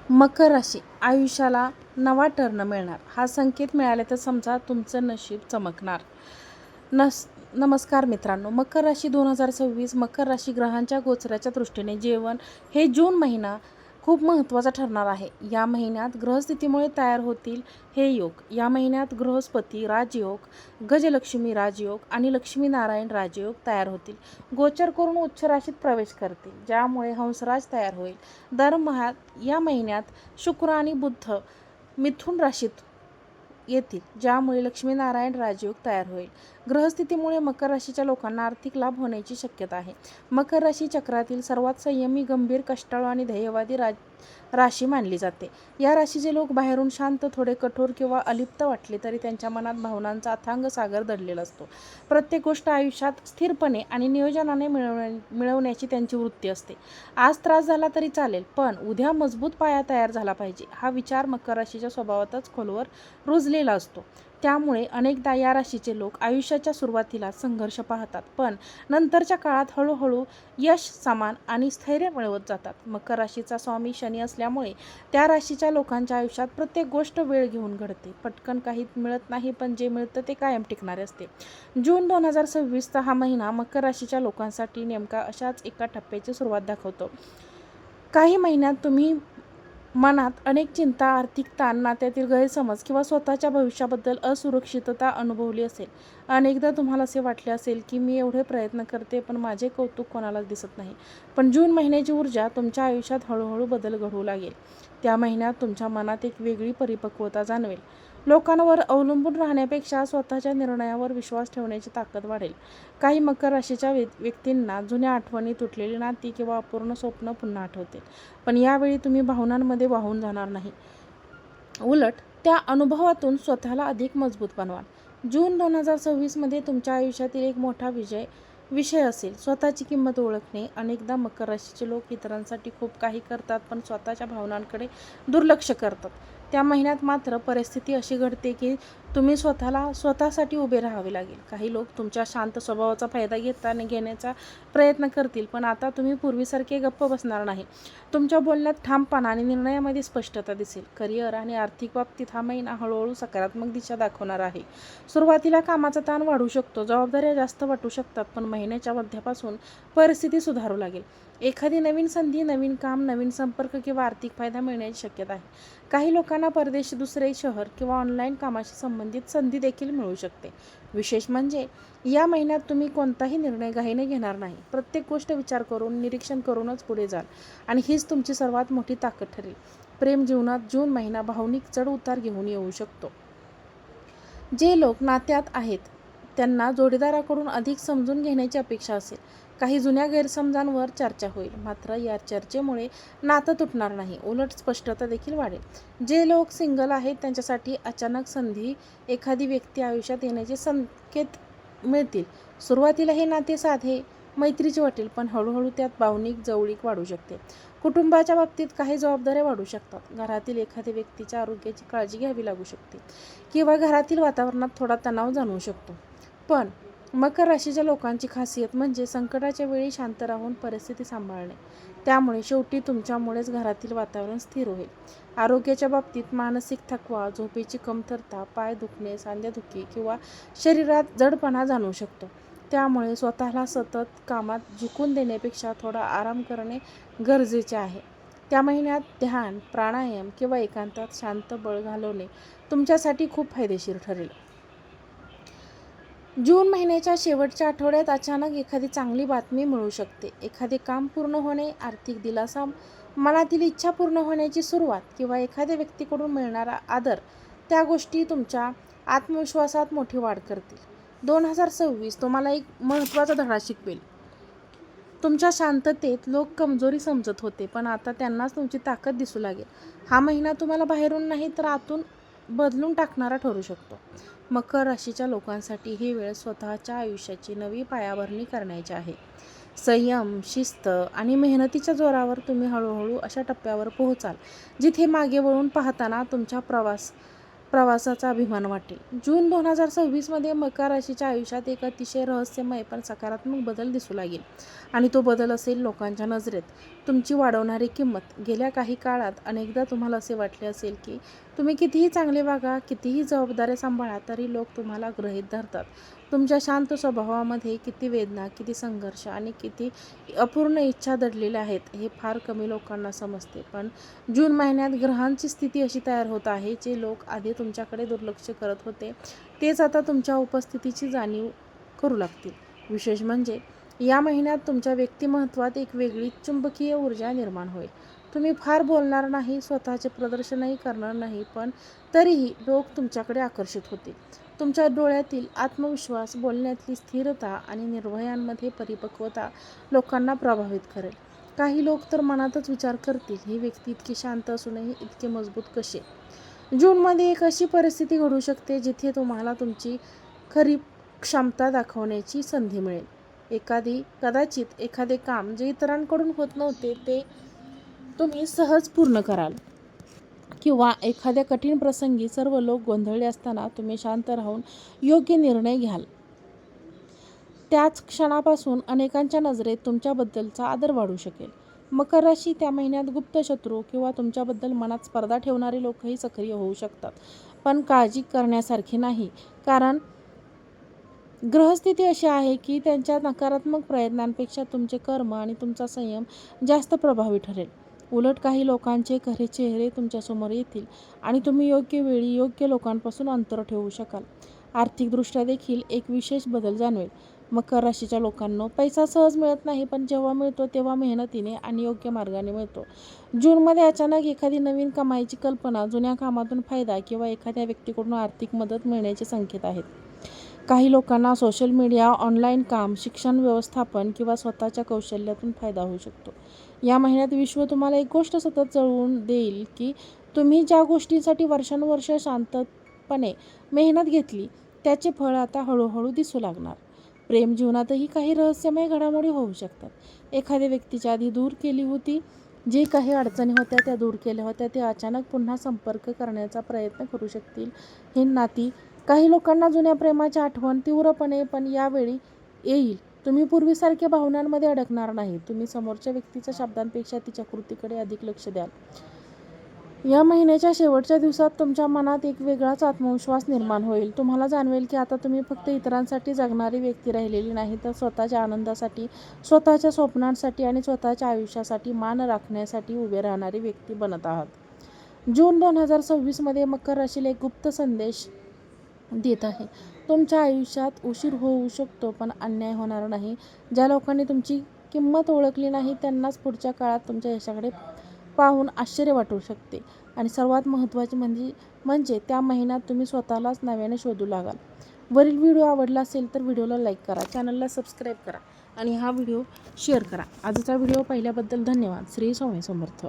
मकर राशी आयुष्याला नवा टर्न मिळणार. हा संकेत मिळाले तर समजा तुमचं नशीब चमकणार. नमस्कार मित्रांनो, मकर राशी 2026. मकर राशी ग्रहांच्या गोचराच्या दृष्टीने जीवन हे जून महिना खूप महत्त्वाचा ठरणार आहे. या महिन्यात ग्रहस्थितीमुळे तयार होतील हे योग. या महिन्यात बृहस्पती राजयोग, गजलक्ष्मी राजयोग आणि लक्ष्मीनारायण राजयोग तयार होतील. गोचर करून उच्च राशीत प्रवेश करतील, ज्यामुळे हंसराज तयार होईल. या महिन्यात शुक्र आणि बुध मिथुन राशीत येतील, ज्यामुळे लक्ष्मीनारायण राजयोग तयार होईल. ग्रहस्थितीमुळे मकर राशीच्या लोकांना आर्थिक लाभ होण्याची शक्यता आहे. मकर राशी चक्रातील सर्वात संयमी, गंभीर, कष्टाळू आणि ध्येयवादी राशी मानली जाते. या राशीचे लोक बाहेरून शांत, थोडे कठोर किंवा अलिप्त वाटले तरी त्यांच्या मनात भावनांचा अथांग सागर दडलेला असतो. प्रत्येक गोष्ट आयुष्यात स्थिरपणे आणि नियोजनाने मिळवण्याची त्यांची वृत्ती असते. आज त्रास झाला तरी चालेल, पण उद्या मजबूत पाया तयार झाला पाहिजे, हा विचार मकर राशीच्या स्वभावातच खोलवर रुजलेला असतो. त्यामुळे अनेकदा या राशीचे लोक आयुष्याच्या सुरुवातीला संघर्ष पाहतात, पण नंतरच्या काळात हळूहळू यश, सन्मान आणि स्थैर्य मिळवत जातात. मकर राशीचा स्वामी शनी असल्यामुळे त्या राशीच्या लोकांच्या आयुष्यात प्रत्येक गोष्ट वेळ घेऊन घडते. पटकन काही मिळत नाही, पण जे मिळतं ते कायम टिकणारे असते. जून 2026चा हा महिना मकर राशीच्या लोकांसाठी नेमका अशाच एका टप्प्याची सुरुवात दाखवतो. काही महिन्यात तुम्ही मनात अनेक चिंता, आर्थिक ताण, नात्यातील गैरसमज किंवा स्वतःच्या भविष्याबद्दल असुरक्षितता अनुभवली असेल. अनेकदा तुम्हाला असे वाटले असेल की मी एवढे प्रयत्न करते, पण माझे कौतुक कोणालाच दिसत नाही. पण जून महिन्याची ऊर्जा तुमच्या आयुष्यात हळूहळू बदल घडवू लागेल. त्या महिन्यात तुमच्या मनात एक वेगळी परिपक्वता जाणवेल. लोकांवर अवलंबून राहण्यापेक्षा स्वतःच्या निर्णयावर विश्वास ठेवण्याची ताकद वाढेल. काही मकर राशीच्या व्यक्तींना जुन्या आठवणी, तुटलेली नाती किंवा अपूर्ण स्वप्न पुन्हा आठवतील. पण यावेळी तुम्ही भावनांमध्ये वाहून जाणार नाही. उलट त्या अनुभवातून स्वतःला अधिक मजबूत बनवाल. जून 2026मध्ये तुमच्या आयुष्यातील एक मोठा विषय असेल स्वतःची किंमत ओळखणे. अनेकदा मकर राशीचे लोक इतरांसाठी खूप काही करतात, पण स्वतःच्या भावनांकडे दुर्लक्ष करतात. त्या महिन्यात मात्र परिस्थिती अशी घडते की तुम्ही स्वतःसाठी उभे राहावे लागेल. काही लोक तुमच्या शांत स्वभावाचा फायदा घेण्याचा प्रयत्न करतील, पण आता तुम्ही पूर्वीसारखे गप्प बसणार नाही. तुमच्या बोलण्यात ठामपणा आणि निर्णयामध्ये स्पष्टता दिसेल. करिअर आणि आर्थिक बाबतीत हा महिना हळूहळू सकारात्मक दिशा दाखवणार आहे. सुरुवातीला कामाचा ताण वाढू शकतो, जबाबदाऱ्या जास्त वाटू शकतात, पण महिन्याच्या मध्यापासून परिस्थिती सुधारू लागेल. एखादी नवीन संधी, नवीन काम, नवीन संपर्क किंवा आर्थिक फायदा मिळण्याची शक्यता आहे. काही लोकांना परदेशी, दुसरे शहर किंवा ऑनलाईन कामाशी संबंधित संधी देखील मिळू शकते. विशेष म्हणजे या महिन्यात तुम्ही कोणताही निर्णय घाईने घेणार नाही. प्रत्येक गोष्ट विचार करून, निरीक्षण करूनच पुढे जाल आणि हीच तुमची सर्वात मोठी ताकद ठरेल. प्रेम जीवनात जून महिना भावनिक चढ उतार घेऊन येऊ शकतो. जे लोक नात्यात आहेत त्यांना जोडीदाराकडून अधिक समजून घेण्याची अपेक्षा असेल. काही जुन्या गैरसमजांवर चर्चा होईल, मात्र या चर्चेमुळे नातं तुटणार नाही, उलट स्पष्टता देखील वाढेल. जे लोक सिंगल आहेत त्यांच्यासाठी अचानक संधी, एखादी व्यक्ती आयुष्यात येण्याचे संकेत मिळतील. सुरुवातीला हे नाते साधे, मैत्रीचे वाटेल, पण हळूहळू त्यात भावनिक जवळीक वाढू शकते. कुटुंबाच्या बाबतीत काही जबाबदाऱ्या वाढू शकतात. घरातील एखाद्या व्यक्तीच्या आरोग्याची काळजी घ्यावी लागू शकते किंवा घरातील वातावरणात थोडा तणाव जाणवू शकतो. पण मकर राशीच्या लोकांची खासियत म्हणजे संकटाच्या वेळी शांत राहून परिस्थिती सांभाळणे. त्यामुळे शेवटी तुमच्यामुळेच घरातील वातावरण स्थिर होईल. आरोग्याच्या बाबतीत मानसिक थकवा, झोपेची कमतरता, पाय दुखणे, सांधेदुखी किंवा शरीरात जडपणा जाणवू शकतो. त्यामुळे स्वतःला सतत कामात झुकून देण्यापेक्षा थोडा आराम करणे गरजेचे आहे. त्या महिन्यात ध्यान, प्राणायाम किंवा एकांतात शांत वेळ घालवणे तुमच्यासाठी खूप फायदेशीर ठरेल. जून महिन्याच्या शेवटच्या आठवड्यात अचानक एखादी चांगली बातमी मिळू शकते. एखादे काम पूर्ण होणे, आर्थिक दिलासा, मनातील इच्छा पूर्ण होण्याची सुरुवात किंवा एखाद्या व्यक्तीकडून मिळणारा आदर, त्या गोष्टी तुमच्या आत्मविश्वासात मोठी वाढ करतील. 2026 तुम्हाला एक महत्त्वाचा धडा शिकवेल. तुमच्या शांततेत लोक कमजोरी समजत होते, पण आता त्यांनाच तुमची ताकद दिसू लागेल. हा महिना तुम्हाला बाहेरून नाही तर आतून बदलून टाकणारा ठरू शकतो. मकर राशीच्या लोकांसाठी ही वेळ स्वतःच्या आयुष्याची नवी पायाभरणी करण्याची आहे. संयम, शिस्त आणि मेहनतीच्या जोरावर तुम्ही हळूहळू अशा टप्प्यावर पोहोचाल जिथे मागे वळून पाहताना तुमच्या प्रवासाचा अभिमान वाटेल. जून 2026मध्ये मकर राशीच्या आयुष्यात एक अतिशय रहस्यमय पण सकारात्मक बदल दिसू लागेल आणि तो बदल असेल लोकांच्या नजरेत तुमची वाढवणारी किंमत. गेल्या काही काळात अनेकदा तुम्हाला असे वाटले असेल की तुम्ही कितीही चांगले वागा, कितीही जबाबदाऱ्या सांभाळा तरी लोक तुम्हाला गृहीत धरतात. तुमच्या शांत स्वभावामध्ये किती वेदना, किती संघर्ष आणि किती अपूर्ण इच्छा दडलेल्या आहेत हे फार कमी लोकांना समजते. पण जून महिन्यात ग्रहांची स्थिती अशी तयार होत आहे, जे लोक आधी तुमच्याकडे दुर्लक्ष करत होते तेच आता तुमच्या उपस्थितीची जाणीव करू लागतील. विशेष म्हणजे या महिन्यात तुमच्या व्यक्तिमत्वात एक वेगळी चुंबकीय ऊर्जा निर्माण होईल. तुम्ही फार बोलणार नाही, स्वतःचे प्रदर्शनही करणार नाही, पण तरीही लोक तुमच्याकडे आकर्षित होतील. तुमच्या डोळ्यातील आत्मविश्वास, बोलण्यातली स्थिरता आणि निर्भयांमध्ये परिपक्वता लोकांना प्रभावित करेल. काही लोक तर मनातच विचार करतील, ही व्यक्ती इतकी शांत असूनही इतके मजबूत कसे. जूनमध्ये एक अशी परिस्थिती घडू शकते जिथे तुम्हाला तुमची खरी क्षमता दाखवण्याची संधी मिळेल. कदाचित एखादे काम जे इतरांकडून होत नव्हते ते तुम्ही सहज पूर्ण कराल, किंवा एखाद्या कठीण प्रसंगी सर्व लोक गोंधळले असताना तुम्ही शांत राहून योग्य निर्णय घ्याल. त्याच क्षणापासून अनेकांच्या नजरेत तुमच्याबद्दलचा आदर वाढू शकेल. मकर राशी त्या महिन्यात गुप्त शत्रू किंवा तुमच्याबद्दल मनात स्पर्धा ठेवणारे लोकही सक्रिय होऊ शकतात. पण काळजी करण्यासारखी नाही, कारण ग्रहस्थिती अशी आहे की त्यांच्या नकारात्मक प्रयत्नांपेक्षा तुमचे कर्म आणि तुमचा संयम जास्त प्रभावी ठरेल. उलट काही लोकांचे खरे चेहरे तुमच्यासमोर येतील आणि तुम्ही योग्य वेळी योग्य लोकांपासून अंतर ठेवू शकाल. आर्थिकदृष्ट्या देखील एक विशेष बदल जाणवेल. मकर राशीच्या लोकांनो, पैसा सहज मिळत नाही, पण जेव्हा मिळतो तेव्हा मेहनतीने आणि योग्य मार्गाने मिळतो. जूनमध्ये अचानक एखादी नवीन कमाईची कल्पना, जुन्या कामातून फायदा किंवा एखाद्या व्यक्तीकडून आर्थिक मदत मिळण्याचे संकेत आहेत. काही लोकांना सोशल मीडिया, ऑनलाईन काम, शिक्षण व्यवस्थापन किंवा स्वतःच्या कौशल्यातून फायदा होऊ शकतो. या महिन्यात विश्व तुम्हाला एक गोष्ट सतत जळवून देईल की तुम्ही ज्या गोष्टींसाठी वर्षानुवर्ष शांतपणे मेहनत घेतली त्याचे फळ आता हळूहळू दिसू लागणार. प्रेम जीवनातही काही रहस्यमय घडामोडी होऊ शकतात. एखाद्या व्यक्तीच्या आधी दूर केली होती, जे काही अडचणी होत्या त्या दूर केल्या होत्या, ते अचानक पुन्हा संपर्क करण्याचा प्रयत्न करू शकतील. ही नाती काही लोकांना जुन्या प्रेमाची आठवण तीव्रपणे पण यावेळी येईल. तुम्ही पूर्वीसारख्या भावनांमध्ये अडकणार नाही. तुम्ही समोरच्या व्यक्तीच्या शब्दांपेक्षा तिच्या कृतीकडे अधिक लक्ष द्याल. या महिन्याच्या शेवटच्या दिवसात तुमच्या मनात एक वेगळाच आत्मविश्वास निर्माण होईल. तुम्हाला जाणवेल की आता तुम्ही फक्त इतरांसाठी जगणारी व्यक्ती राहिलेली नाही, तर स्वतःच्या आनंदासाठी, स्वतःच्या स्वप्नांसाठी आणि स्वतःच्या आयुष्यासाठी मान राखण्यासाठी उभे राहणारी व्यक्ती बनत आहात. जून 2026मध्ये मकर राशीला एक गुप्त संदेश देत आहे. तुमच्या आयुष्यात उशीर होऊ शकतो, पण अन्याय होणार नाही. ज्या लोकांनी तुमची किंमत ओळखली नाही त्यांनाच पुढच्या काळात तुमच्या यशाकडे पाहून आश्चर्य वाटू शकते. आणि सर्वात महत्त्वाचे म्हणजे त्या महिन्यात तुम्ही स्वतःलाच नव्याने शोधू लागाल. वरील व्हिडिओ आवडला असेल तर व्हिडिओला लाईक करा, चॅनलला सबस्क्राईब करा आणि हा व्हिडिओ शेअर करा. आजचा व्हिडिओ पाहिल्याबद्दल धन्यवाद. श्री स्वामी समर्थ.